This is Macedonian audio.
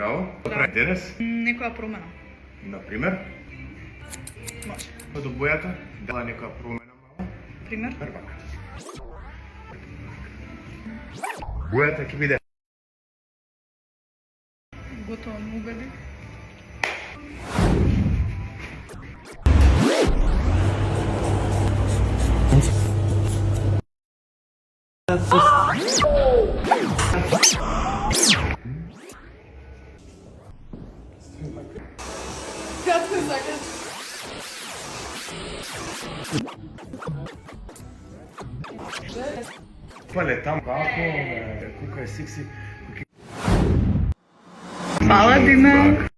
Браво. Прави денес? Некоја промена. Например? Може. Од бојата? Дала некоја промена мала? Пример? Првака. Бојата ќе биде Готово ме убеди. Кратко и закрит. Пале там како, кука е секси. Фала, Диме.